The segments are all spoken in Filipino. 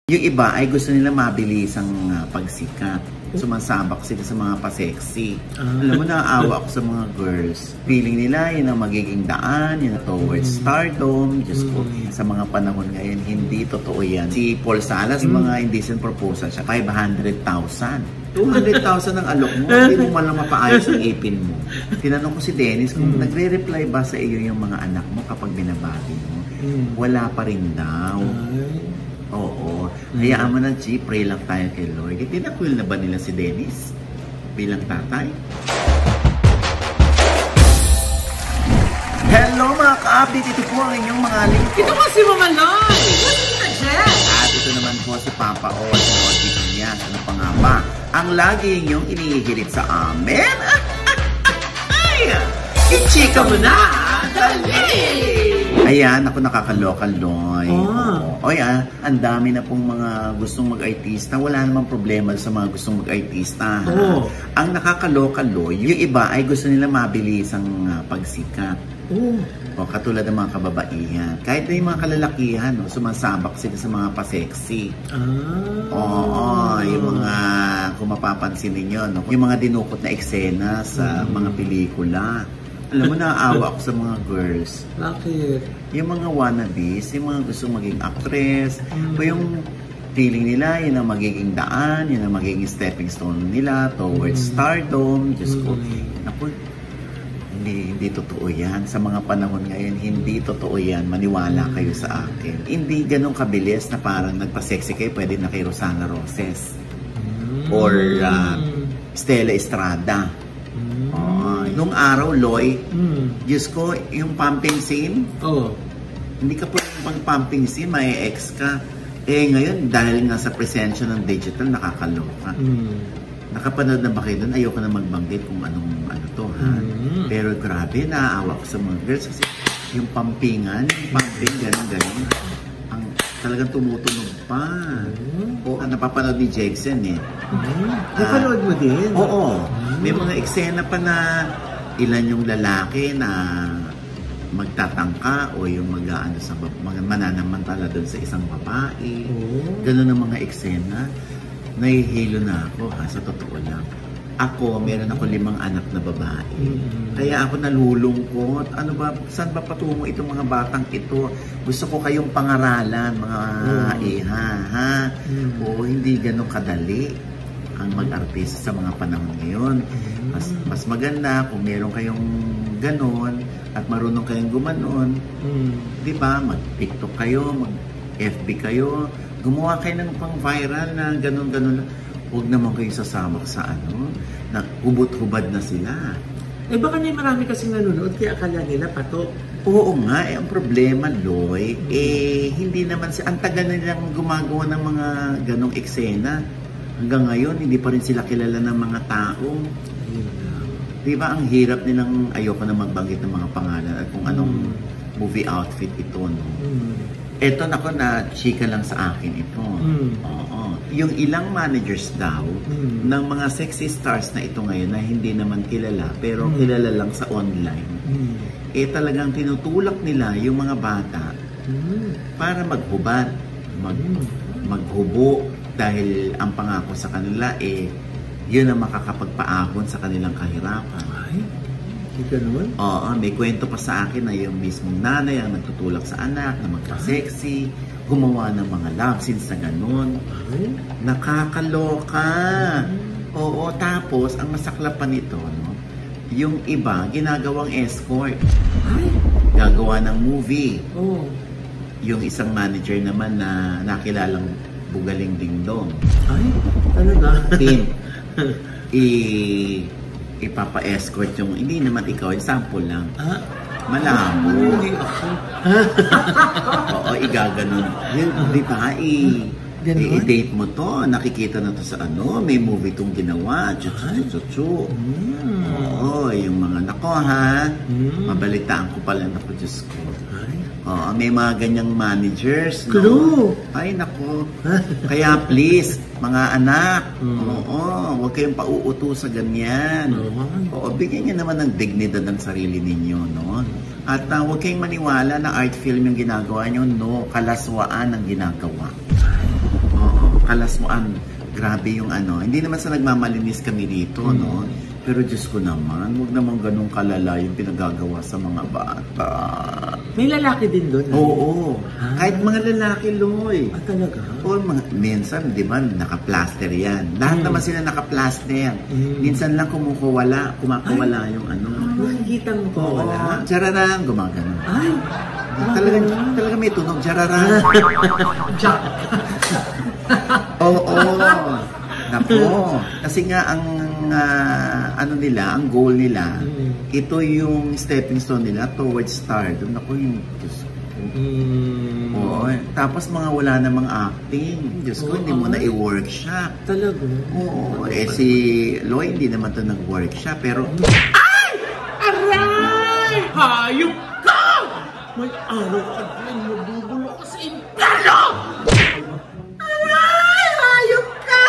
Yung iba ay gusto nila mabilisang pagsikat. Sumasabak sila sa mga pa-sexy. Alam mo, naaawa ako sa mga girls. Feeling nila yun ang magiging daan, yun towards stardom. Diyos ko, sa mga panahon ngayon, hindi totoo yan. Si Paul Salas, mga indecent proposal siya, 500,000. 200,000 ang alok mo, hindi mo malang mapaayos ang ipin mo. Tinanong ko si Dennis kung nagre-reply ba sa iyo yung mga anak mo kapag binabati mo. Wala pa rin daw. Oo. Hayaan mo na, G, pray lang tayo kay Lord. Tinakwil na ba nila si Dennis bilang tatay? Hello mga ka-update, ito po ang inyong mga lingkod. Ito po si Mama Loy! At ito naman po si Papa O at ang audition niya. Ano pa nga ba? Ang lagi inyong inihihirit sa amin? Ay! Ichika mo na! Dali! Ayan, ako nakakaloka, Loy. Oy, ang dami na pong mga gustong mag-artista. Wala namang problema sa mga gustong mag-artista. Ang nakakaloka, Loy, yung iba ay gusto nila mabilisang pagsikat. O, katulad ng mga kababaihan. Kahit na yung mga kalalakihan, no, sumasabak sila sa mga pa-sexy. Oo, yung mga, kung mapapansin ninyo, no, yung mga dinukot na eksena sa mga pelikula. Alam mo, naaawa ako sa mga girls. Bakit? Yung mga wannabes, yung mga gusto maging actress, o yung feeling nila, yun ang magiging daan, yun ang magiging stepping stone nila towards stardom. Diyos ko, naku, hindi totoo yan. Sa mga panahon ngayon, hindi totoo yan. Maniwala kayo sa akin. Hindi ganun kabilis na parang nagpa-sexy kayo, pwede na kay Rosana Roses. Or Stella Estrada. Nung araw, Loy, Diyos ko, yung pumping scene, hindi ka po pang pumping scene, may ex ka. Eh ngayon, dahil nga sa presensya ng digital, nakakaloka. Nakapanood na ba kayo doon? Ayoko na magbanggit kung ano to, ha? Pero grabe, naaawa ko sa mga girls kasi yung pumpingan, yung pumping, gano'n. Ang talagang tumutunog pa. O, napapanood ni Jackson, eh. Napanood mo din? Oo. May mga eksena pa na ilan yung lalaki na magtatangka o yung mag-aano sa mananamantala doon sa isang babae. Ganun ang mga eksena. Nahihilo na ako, ha, sa totoo lang. Ako, meron ako 5 anak na babae. Kaya ako nalulungkot. Ano ba, saan ba patungo itong mga batang ito? Gusto ko kayong pangaralan, mga iha, ha? O hindi ganun kadali ang mag-artista sa mga panahon ngayon. Mas maganda kung meron kayong ganon at marunong kayong gumanon. Di ba? Mag-TikTok kayo, mag-FB kayo, gumawa kayo ng pang-viral na ganon-ganon. Huwag naman kayo sasamak sa na hubot-hubad na sila. Eh baka na marami kasing nanonood kaya akala nila pato. Oo nga, ang problema, Loy, hindi naman ang tagal na nilang gumagawa ng mga ganong eksena. Hanggang ngayon, hindi pa rin sila kilala ng mga tao. Di ba, ang hirap nilang, ayoko na magbanggit ng mga pangalan at kung anong movie outfit ito, no? Eto, nako, na chika lang sa akin ito. Oo. Yung ilang managers daw ng mga sexy stars na ito ngayon na hindi naman kilala, pero kilala lang sa online, talagang tinutulak nila yung mga bata para maghubad, maghubo, dahil ang pangako sa kanila yun ang makakapagpaahon sa kanilang kahirapan. Ay, hindi ganun? Oo, may kwento pa sa akin na yung mismong nanay ang nagtutulak sa anak na magpa-sexy, gumawa ng mga love scenes na ganun. Nakakaloka. Oo, tapos ang masaklap pa nito, no? Yung iba, ginagawang escort. Gagawa ng movie. Yung isang manager naman na nakilalang Bugaling Dingdong. Ay, talaga? Ipapa-escort yung, hindi naman ikaw, sample lang. Malabo. Hindi ako. Oo, igaganon. Di ba, i-date mo to, nakikita na to sa may movie tong ginawa, chuchu. Oo, yung mga nako, ha? Mabalitaan ko pala, nako, Diyos ko. Oo, may mga ganyang managers, no? Ay, nako. Kaya please, mga anak, huwag kayong pauuto sa ganyan. Oo, bigyan niyo naman ng dignidad ng sarili ninyo, no? At huwag kayong maniwala na art film yung ginagawa nyo, no? Kalaswaan ang ginagawa. kalas mo grabe yung ano. Hindi naman sa nagmamalinis kami dito, no? Pero Diyos ko naman, huwag naman ganun kalala yung pinagagawa sa mga bata. May lalaki din doon? Oo. Kahit mga lalaki, Loy. Talaga? O, minsan, di ba, naka-plaster yan. Lahat naman sila naka-plaster. Minsan lang kumakawala yung ano. Nakikita mo ko, wala? Jararang, gumagano. Ay! Talaga may tunog, jararang. Jack! Oo. Nako. Kasi nga, ang ano nila, ang goal nila, ito yung stepping stone nila towards stardom. Nako, yung Diyos ko. Oo. Tapos mga wala namang acting. Diyos ko, hindi mo na i-workshop. Talaga? Oo. Si Loy, hindi naman ito nag-workshop. Pero, ay! Aray! Hayop ka! May araw ka din, mabubulo ka sa impyerno! Aray! Hayop ka!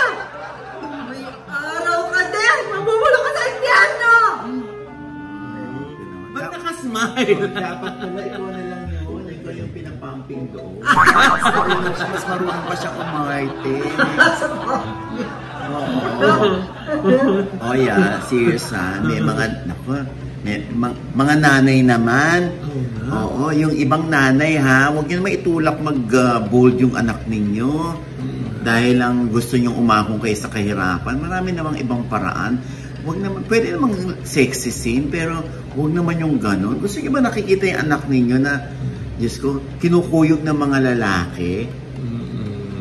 May araw ka din, mabubulo ka sa impyerno! Ba't nakasmile? dapat pala ikaw na lang yun. Ikaw yung pinapumping doon. Mas marunong pa siya kumarte. Oh yeah, serious ha. May mga, naku, mga nanay naman. Oo, yung ibang nanay ha, huwag nyo naman itulak mag-bold yung anak ninyo. Dahil lang gusto nyong umakong kayo sa kahirapan. Marami namang ibang paraan. Huwag naman, pwede namang sexy scene, pero huwag naman yung ganon. Gusto nyo ba nakikita yung anak ninyo na, Diyos ko, kinukuyog ng mga lalaki?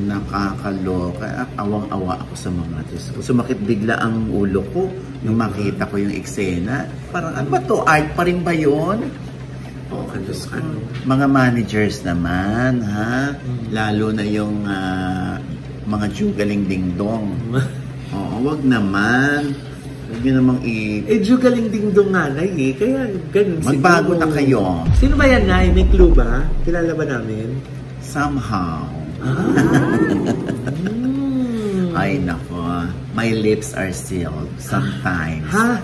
Nakakaloka. Awang-awa ako sa mga Diyos ko. Sumakit bigla ang ulo ko nung makita ko yung eksena. Parang, ano ba to? Art pa rin ba yun? Okay, Diyos ko. Mga managers naman, ha? Lalo na yung mga jugaling dingdong. Oo, wag naman. Huwag nyo namang jugaling dingdong nanay eh. Kaya ganun. Magbago na kayo. Sino ba yan, Nay? May clue ba? Kilala ba namin? Somehow. Ay, nako. My lips are sealed sometimes. Ha?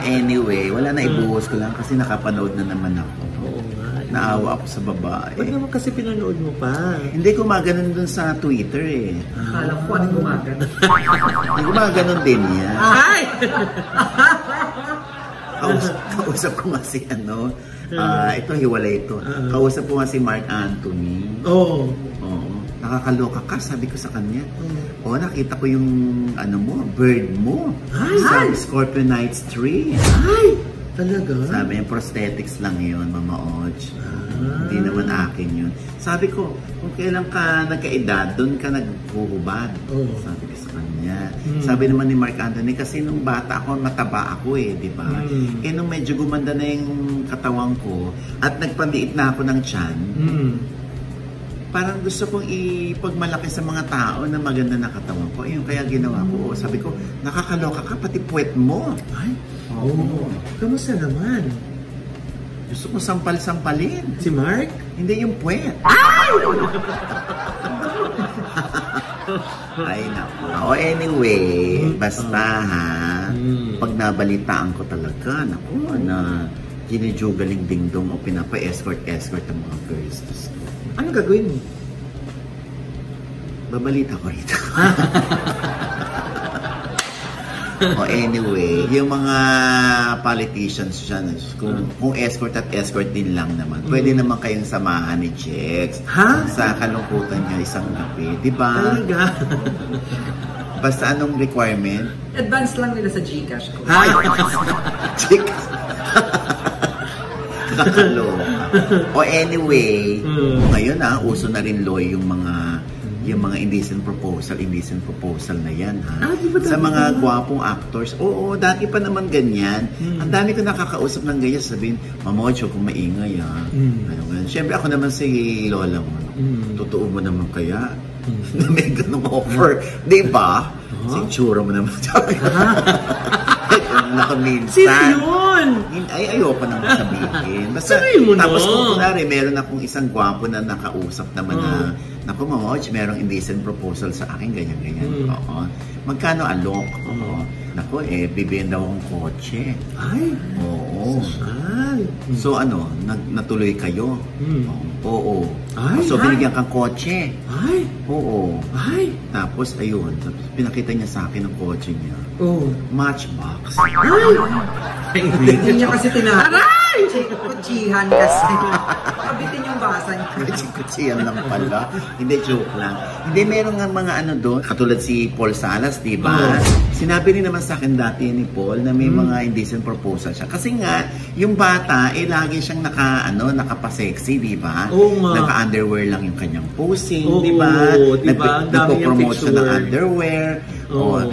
Anyway, wala na, ibuhos ko lang kasi nakapanood na naman ako. Oo nga. Naawa ako sa babae. Ba't naman kasi pinanood mo pa? Hindi ko maganon dun sa Twitter eh. Akala ko ano gumagano. Hindi ko maganon din yan. Ay! Kausap ko nga si ano, ito hiwalay ito. Kausap ko nga si Mark Anthony. Oo. Nakakaloka ka, sabi ko sa kanya. Nakita ko yung ano mo, bird mo. Ay! Sa Scorpio Nights 3. Ay! Talaga? Sabi yung prosthetics lang yun, Mama Oj. Hindi naman akin yun. Sabi ko, kung kailan ka nagkaedad, doon ka naghuhubad. Sabi ko sa kanya. Sabi naman ni Mark Anthony, kasi nung bata ako, mataba ako eh, di ba? Nung medyo gumanda na yung katawan ko, at nagpandiit na ako ng tiyan, parang gusto kong ipagmalaki sa mga tao na maganda na katawan ko. Yung kaya ginawa ko. Sabi ko, nakakaloka ka, pati puwet mo. Ay? Oo. Kamusta naman? Gusto ko sampal-sampalin. Si Mark? Hindi yung puwet. Ay! Ay, naku. Anyway, basta ha, pag nabalitaan ko talaga, naku, na ginijugaling dingdong o pinapa-escort ang mga girls. Ano gagawin mo? Babalita ko rito. Anyway, yung mga politicians dyan, kung escort at escort din lang naman, pwede naman kayong samahan ni Jex. Sa kalungkutan niya isang gabi. Diba? Talaga? Basta anong requirement? Advance lang nila sa Gcash ko. Gcash? Kakaloka. Anyway, ngayon uso na rin Loy yung mga indecent proposal na yan sa mga gwapong actors. Oo, dati pa naman ganyan. Ang dami ko nakakausap ng ganyan, sabihin, Mamocho, kung maingay Siyempre ako naman si Lola mo. Totoo mo naman kaya na may ganung offer. Di ba? Si tsura mo naman. Naku, minsan. Sino yun? Ay, ayoko nang sabihin. Basta, sabihin mo na. tapos kung kunwari, meron akong isang gwapo na nakausap naman na, naku, Mamoch, merong indecent proposal sa akin, ganyan-ganyan. Oo. Magkano alok? Oo. Naku, bibigyan daw akong kotse. Ay. Oo. Ay. So ano, natuloy kayo? Oo. Ay, so binigyan kang kotse? Ay. Oo. Ay. Tapos ayun, pinakita niya sa akin ang kotse niya. Oo. Matchbox. Ay. Hindi niya kasi tinahan. Aray! Kutsihan kasi. Kabitin yung basan niya. Kutsiyan lang pala. Hindi, joke lang. Hindi, meron nga mga ano doon. Katulad si Paul Salas, di ba? Sinabi rin naman sa akin dati ni Paul na may mga indecent proposal siya. Kasi nga, yung bata, lagi siyang nakapa-sexy, di ba? Oo nga. Naka-underwear lang yung kanyang posing, Oo, di ba? diba? Nagpo-promote siya ng picture. underwear.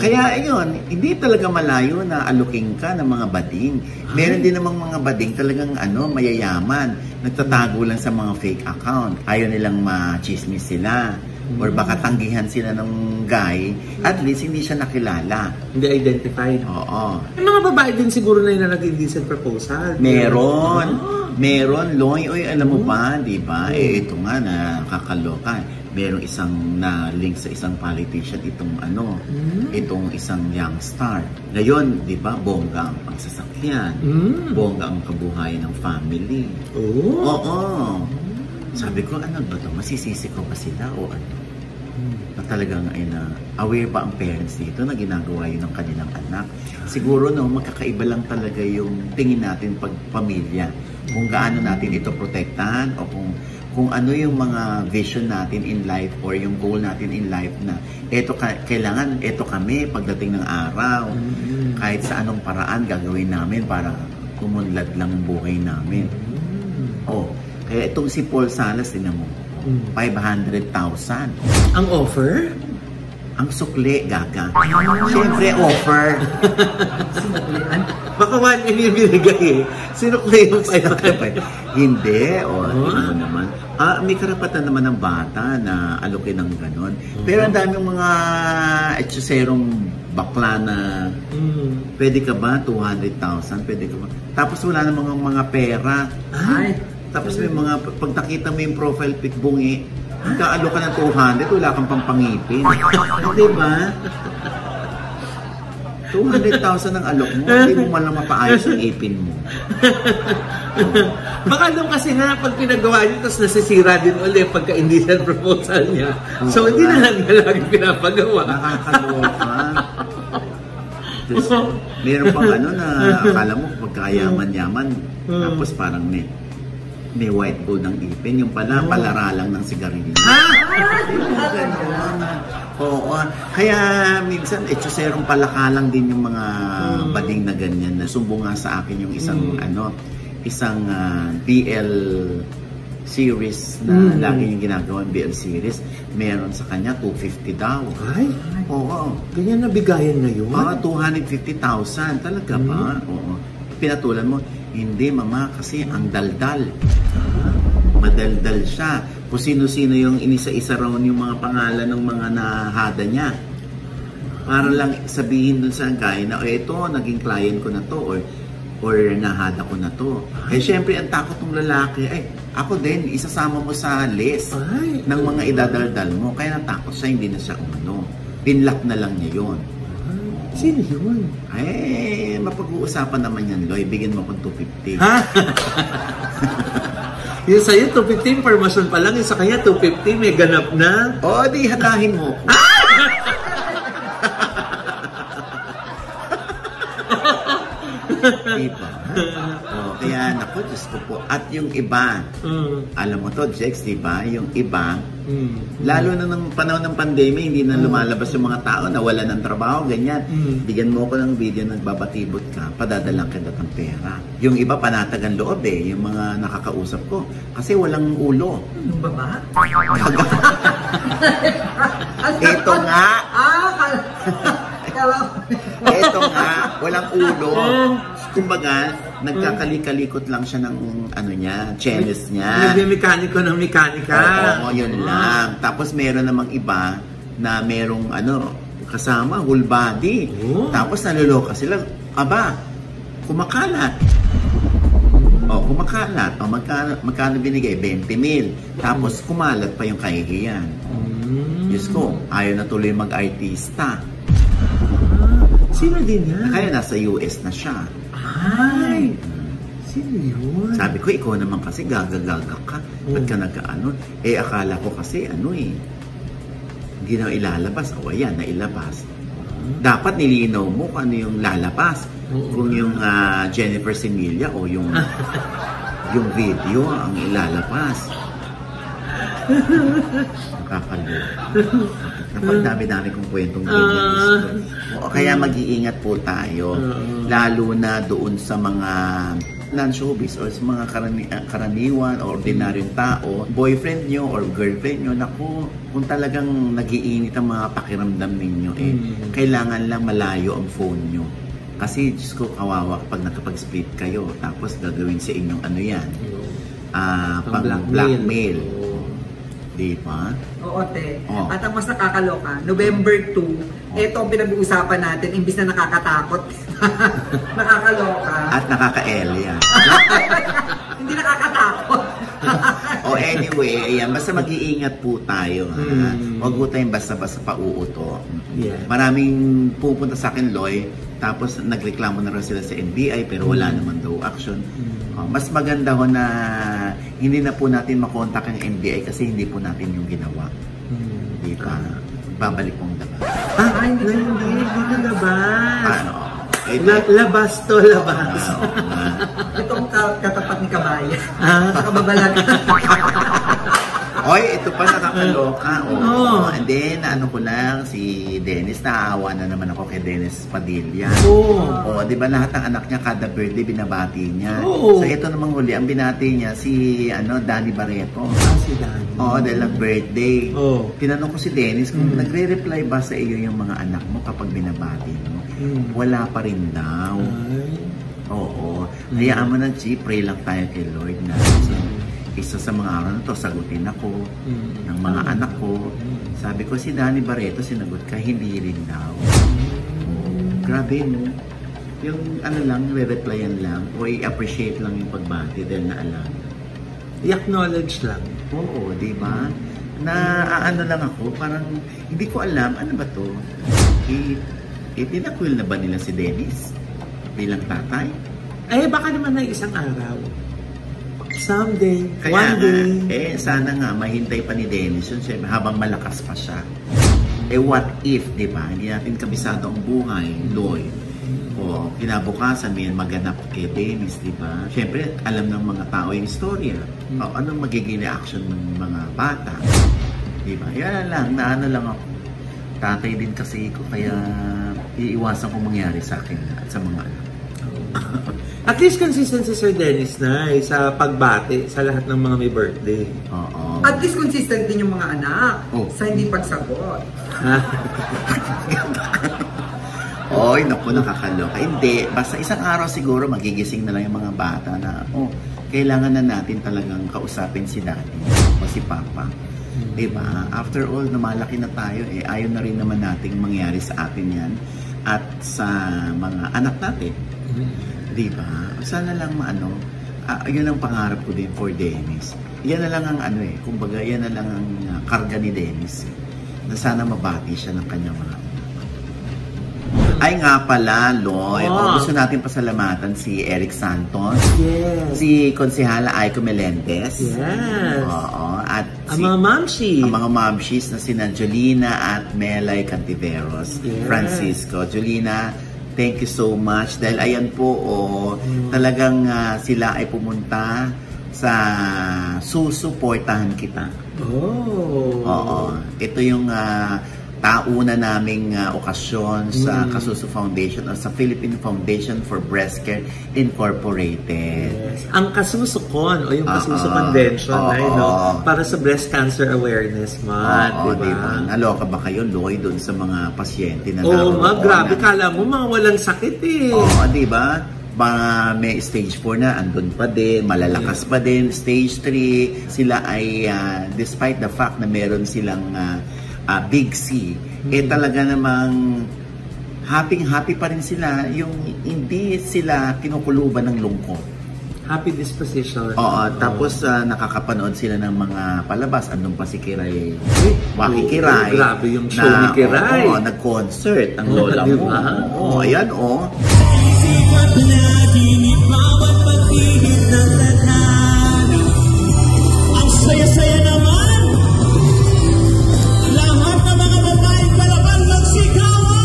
Kaya ayun, hindi talaga malayo na aluking ka ng mga bading. Meron din namang mga bading talagang mayayaman. Nagtatago lang sa mga fake account. Ayaw nilang ma-chismis sila. Or baka tanggihan sila ng guy. At least hindi siya nakilala. Hindi identified. Oo. Yung mga babae din siguro na yung nag-indecent proposal. Meron. Meron, Loy. Oy, alam mo ba, di ba? Ito nga, nakakaloka. Merong isang na-link sa isang politician, itong isang young star. Ngayon, di ba, bongga ang pangsasakyan. Bongga ang kabuhayan ng family. Oo. Sabi ko, ano ba ito? Masisisi ko ba sila o ano? Na talagang aware ba ang parents dito na ginagawa yun ng kanilang anak? Siguro magkakaiba lang talaga yung tingin natin pag pamilya. Kung gaano natin ito protektahan o kung ano yung mga vision natin in life or yung goal natin in life na kailangan kami pagdating ng araw. Kahit sa anong paraan gagawin namin para umunlad lang ang buhay namin. Kaya itong si Paul Salas, tinan mo, 500,000. Ang offer? Ang sukli, gaga. Siyempre, offer. Sinuklian. Baka 1 million yung binigay eh. Sinukli yung 500. Hindi, ano naman. May karapatan naman ng bata na alukin ng ganon. Pero ang daming mga etsuserong bakla na pwede ka ba 200,000? Pwede ka ba? Tapos wala namang mga pera. Ay. Tapos may mga, pag nakita mo yung profile pic bungi, kaalo ka ng 200, wala kang pampangipin. Di ba? 200,000 ang alok mo, hindi mo man lang mapaayos ang ipin mo. Baka nung kasi nga, pag pinagawa niya, tapos nasisira din ulit pagka-indecent proposal niya. So, hindi na lang niya lagi pinapagawa. Nakakaloka. Tapos, meron pang na akala mo pagkayaman-yaman, tapos parang may white gold ng ipin. Yung pala, palara lang ng sigarilyo. Oo. Kaya minsan, etsuserong palakalang din yung mga bading na ganyan. Nasumbong nga sa akin yung isang BL series na lagi yung ginagawa BL series. Meron sa kanya 250 daw. Ay? Oo. Ganyan nabigayan ngayon? 250,000. Talaga ba? Oo. Pinatulan mo, hindi mama, kasi ang daldal. Madaldal siya. Kung sino-sino yung inisa-isa raw yung mga pangalan ng mga nahada niya. Para lang sabihin dun sa guy na, ito, naging client ko na to, or nahada ko na to. Syempre, ang takot ng lalaki, ako din, isasama mo sa list ng mga idadaldal mo. Kaya natakot siya, hindi na siya pinlock na lang niya yun. Sino yun? Mapag-uusapan naman yan, Loy. Bigyan mo akong 250. Ha? Yung sa'yo, 250, permission pa lang. Yung sa kanya, 250, may ganap na. Di hatahin mo. Diba? Kaya naku, Diyos ko po. At yung iba, alam mo to, Jex, diba? Yung iba, lalo na ng panahon ng pandemya, hindi na lumalabas yung mga tao, nawala ng trabaho, ganyan. Bigyan mo ko ng video, nagbabatibot ka, padadalang ka ng pera. Yung iba, panatagan loob yung mga nakakausap ko. Kasi walang ulo. Yung baba? Ito nga. Ito nga, walang ulo. Kumbaga, nagkakalikot lang siya ng chenis niya. Nagme-mekaniko ng mekanika. Oo, yun lang. Tapos meron namang iba na merong kasama, whole body. Tapos naluloka sila. kumakalat. Kumakalat. Magkano binigay? 20,000. Tapos kumalat pa yung kahihiyan. Diyos ko, ayaw na tuloy mag-artista. Sino din yan? Kaya nasa US na siya. Ay! Sino yun? Sabi ko, ikaw naman kasi gaga-gaga ka. Ba't ka nag-ano? Akala ko kasi hindi na ilalabas. Ayan, nailabas. Dapat nilinaw mo kung ano yung lalabas. Kung yung Jennifer Similia o yung video ang ilalabas. Nakakaloka. Dami-dami kong kwentong ganyan. Kaya mag-iingat po tayo. Lalo na doon sa mga non-showbiz or sa mga karaniwan o ordinaryong tao, boyfriend nyo or girlfriend nyo, naku, kung talagang nag-iinit ang mga pakiramdam ninyo, kailangan lang malayo ang phone nyo. Kasi, Diyos ko, kawawa kapag nakapag-split kayo, tapos gagawin sa inyong blackmail. Di ba? Oo, te. At ang mas nakakaloka, November 2, ito ang pinag-uusapan natin, imbis na nakakatakot. Nakakaloka. At nakaka-elya. Hindi nakakatakot. Anyway, ayan, basta mag-iingat po tayo. Huwag po tayong basta-basta pauuto. Maraming pupunta sa akin, Loy, tapos nagreklamo na rin sila sa NBI pero wala naman daw action. Mas maganda ho na hindi na po natin makontak ang NBI kasi hindi po natin yung ginawa. Di ba? Babalik pong labas. Hindi na labas. Labas to, labas. Itong katapat ni Kabaya. Kababalag. Oy, ito pa nakakaloka. And then, ko lang, si Dennis, naawa na naman ako kay Dennis Padilla. Di ba lahat ng anak niya, kada birthday, binabati niya. So, ito namang huli, ang binati niya, si Danny Barreto. Si Danny. Dahil ang birthday. Tinanong ko si Dennis, kung nagre-reply ba sa iyo yung mga anak mo kapag binabati mo? Wala pa rin daw. Hayaan mo na, Chi, pray lang tayo kay Lord na isa sa mga araw na to, sagutin ako ng mga anak ko. Sabi ko, si Danny Barreto, sinagot ka, hindi rin daw. Grabe, no? Yung lang, re-replyan lang, o i-appreciate lang yung pagbati dahil naalam. I-acknowledge lang. Oo, di ba? Lang ako, parang, hindi ko alam, ano ba to? Tinakwil na ba nila si Dennis bilang tatay? Baka naman na isang araw. Someday, kaya one day. Sana nga, mahintay pa ni Dennis yun, syempre, habang malakas pa siya. What if, di ba? Hindi natin kabisado ang buhay, Loy. Kinabukasan, may maganap kay Dennis, di ba? Syempre, alam ng mga tao yung istorya. Anong magiging reaction ng mga bata? Di ba? Yan lang, lang ako. Tatay din kasi ko, kaya iiwasan kong mangyari sa akin at sa mga anak. At least consistent si Sir Dennis na sa pagbati sa lahat ng mga may birthday. At least consistent din yung mga anak sa hindi pagsagot. Naku, nakakaloka. Hindi, basta isang araw siguro magigising na lang yung mga bata na kailangan na natin talagang kausapin si Daddy o si Papa. Diba? After all, namalaki na tayo ayaw na rin naman nating mangyari sa atin yan at sa mga anak natin. Diba? Sana lang yun ang pangarap ko din for Dennis. Yan na lang ang kumbaga yan na lang ang karga ni Dennis. Na sana mabati siya ng kanyang mga anak. Ay nga pala, Loy. Gusto natin pasalamatan si Eric Santos. Yes. Si Konsehala Aiko Melendez. Yes. At ang mga mamshi. Ang mga mamshis na sina Jolina at Melay Cantiveros. Yes. Francisco. Jolina, thank you so much. Dahil ayan po, talagang sila ay pumunta sa susuportahan kita. Ito yung tauna naming okasyon sa Kasuso Foundation o sa Philippine Foundation for Breast Care Incorporated. Yes. Ang Kasusukon o yung Kasuso Convention para sa Breast Cancer Awareness Month. Diba? Naloka ba kayo, Loy, doon sa mga pasyente na naroon? Grabe, kala mo mga walang sakit diba? May stage 4 na, andun pa din, malalakas pa din. Stage 3, sila ay, despite the fact na meron silang Big C, talaga namang happy pa rin sila, yung hindi sila kinukuluban ng lungkot. Happy disposition. Oo, tapos nakakapanood sila ng mga palabas. Andun pa si Kiray. Waki Kiray. Grabe yung show ni Kiray. Oo, nag-concert ang lola mo. Diba? Oo, ayan, oo. Ang saya-saya naman! Lahat ng mga babaeng palaban magsigawan!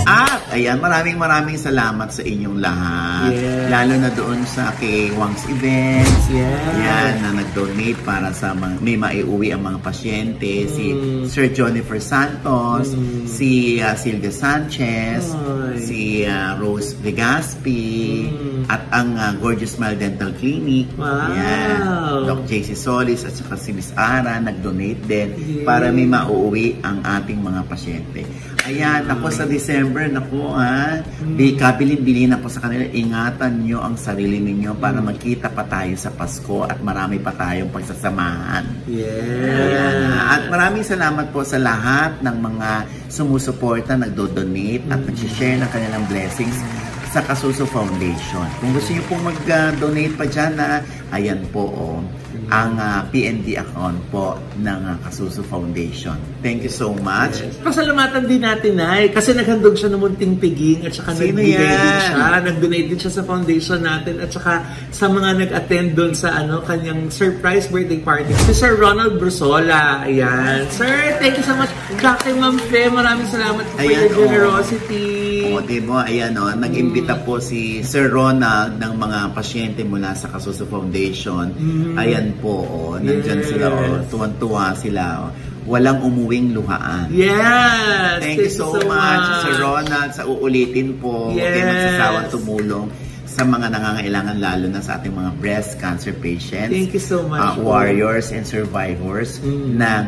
At, ayan, maraming salamat sa inyong lahat. Yes. Lalo na doon sa kay Wang's Events. Yes. Yan, na nag-donate para sa may maiuwi ang mga pasyente. Si Sir Jonifer Santos, si Silvia Sanchez, si Rose Legaspi, at ang Gorgeous Smile Dental Clinic. Wow. Yan. Doc JC Solis at saka si Miss Ara nag-donate din para may mauuwi ang ating mga pasyente. Ayan, ako sa December, kabilin-bilin ako sa kanila, ingatan nyo ang sarili ninyo para magkita pa tayo sa Pasko at marami pa tayong pagsasamahan. Yeah. At maraming salamat po sa lahat ng mga sumusuporta, nagdo-donate at nag-share ng kanilang blessings sa Kasuso Foundation. Kung gusto niyo pong mag-donate pa dyan, ayan po ang PNB account po ng Kasuso Foundation. Thank you so much. Yes. Pasalamatan din natin, Nay, kasi naghandog siya ng munting piging at saka nagbigay din siya. Nag-donate din siya sa foundation natin at saka sa mga nag-attend doon sa kanyang surprise birthday party. Si Sir Ronald Brusola. Ayan. Sir, thank you so much. Kay Ma'am Fe, maraming salamat for your generosity. Diba? Ayan, nag-imbita po si Sir Ronald ng mga pasyente mula sa Kasuso Foundation. Ayan po, nandyan sila, tuwan-tuwa sila. Walang umuwing luhaan. Yes! Thank you so much, Sir Ronald, sa uulitin po. Yes! Kayo magsasawang tumulong sa mga nangangailangan, lalo na sa ating mga breast cancer patients. Thank you so much. Warriors and survivors ng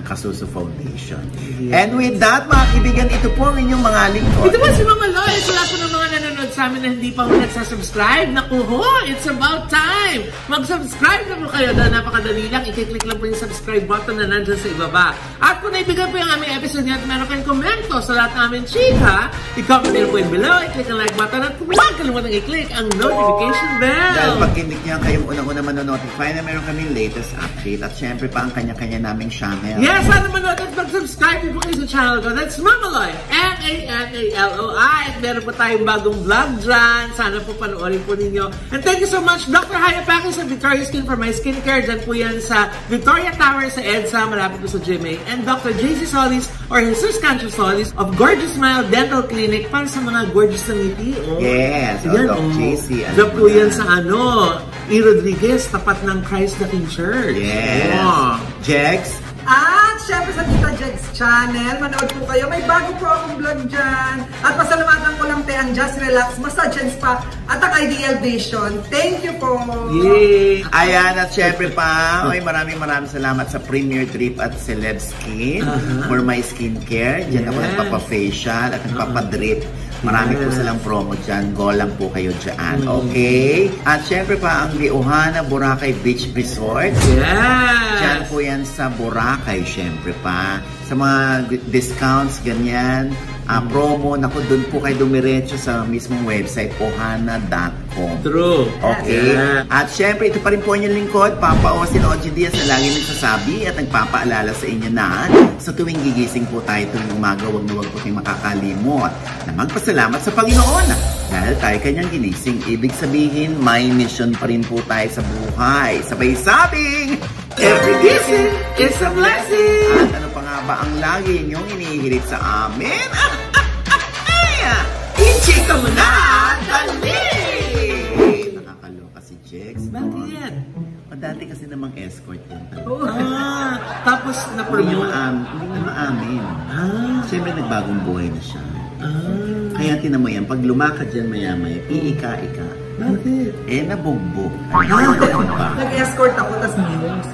Kasuso Foundation. Yes. And with that, mga kaibigan, ito po ang inyong mga lingkod. Ito po si Mama Loy. Wala po ng mga nanonood sa amin na hindi pa nagsasubscribe. Naku ho, it's about time! Mag-subscribe na po kayo dahil napakadali lang. I-click lang po yung subscribe button na nandyan sa ibaba. At kung naibigan po yung aming episode niya at meron kayong komento sa lahat ng aming chika, i-comment nyo po yung below, i-click ang like button at huwag kalimutan i-click ang notification bell. Dahil pag kinlik niya kayong unang-una manonotify na meron kami latest update at syempre pa ang kanya-kanya naming channel. Yes, sana manood at mag-subscribe po kayo sa channel ko. That's Mama Loy, M-A-M-A-L-O-I. At meron po tayong bagong vlog dyan. Sana po panoorin po ninyo. And thank you so much, Dr. Haya Packing sa Victoria Skin for My Skincare. Dyan po yan sa Victoria Tower sa EDSA, malapit po sa GMA. And Dr. JC Solis or Jesus Cancho Solis of Gorgeous Smile Dental Clinic para sa mga gorgeous na ngiti. Yes, Dr. JC. Diyan po yan sa E. Rodriguez, tapat ng Christ the King Church. Yes. Jex? At syempre sa Tita Jegs Channel, manood po kayo. May bago po akong vlog dyan. At pasalamatan ko lang ang Just Relax Massage and Spa at ang Ideal Vision. Thank you po! Yay! Ayan, at syempre pa, maraming salamat sa Premier Trip at Celeb Skin for my skincare. Diyan ako nagpapa-facial at nagpapa-drip. Marami po silang promo dyan. Go lang po kayo dyan. Okay? At syempre pa, ang Liuhana Boracay Beach Resort. Yes! Dyan po yan sa Boracay, syempre pa. Sa mga discounts, ganyan, promo, naku, doon po kayo dumiretso sa mismong website, ohana.com. True. Okay? Yeah. At syempre, ito pa rin po inyong lingkod, Papa Austin Oji Diaz na lagi nagsasabi at nagpapaalala sa inyo na sa tuwing gigising po tayo tuwing umaga, huwag na huwag po kayong makakalimot na magpasalamat sa Panginoon. Dahil tayo kanyang ginising, ibig sabihin, may mission pa rin po tayo sa buhay. Sabay sabing, every gising is a blessing! At ano pa nga ba ang lagi niyong inihirit sa amin? I-chika mo na! Dali! Nakakaloka si Jex. Bakit? Dati kasi namang escort yun. Tapos na-promote. Hindi na maamin. Siyempre nagbagong buhay na siya. Kaya tinan mo yan, pag lumakad yan maya-maya, iika-ika. Bakit? Nabugbog. Nag-escort ako, tas news.